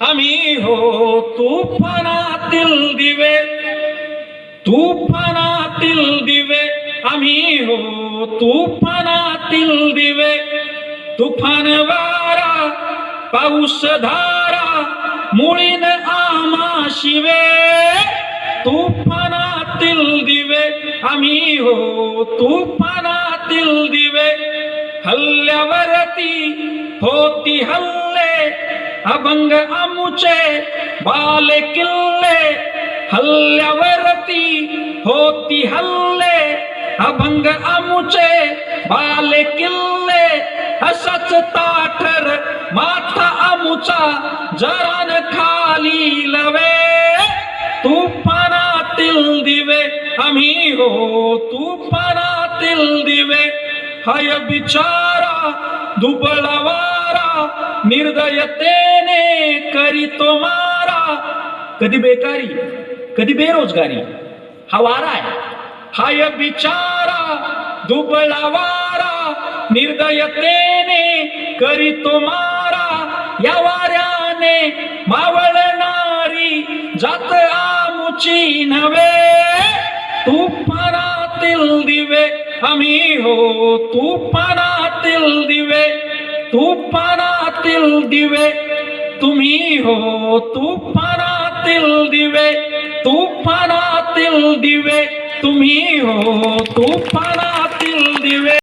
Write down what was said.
आम्ही हो तुफानातील दिवे, तुफानातील दिवे, आम्ही हो तुफानातील दिवे. तुफान वारा पाऊस धारा मुळीन आम्हा शिवे. तुफानातील दिवे, आम्ही हो तुफानातील दिवे. हल्ल्यावरती होती हल्ले अभंग आमुचे बाले किल्ले. हल्ल्यावरती होती हल्ले अभंग आमुचे बाले किल्ले. असाच ताठर माथा आमुचा जरान खाली लवे. तुफानातील दिवे, आम्ही हो तुफानातील दिवे. हाय बिचारा दुबळा वारा निर्दयतेने करीतो मारा. कधी बेकारी कधी बेरोजगारी हा वारा आहे. हाय बिचारा दुबळा वारा निर्दयतेने करीतो मारा. या वाऱ्याने मावळणारी जात आमुची नव्हे. तुफानातील दिवे, आम्ही हो तुफानातील दिवे. तुफानातील दिवे, तुम्ही हो तुफानातील दिवे. तुफानातील दिवे, तुम्ही हो तुफानातील दिवे.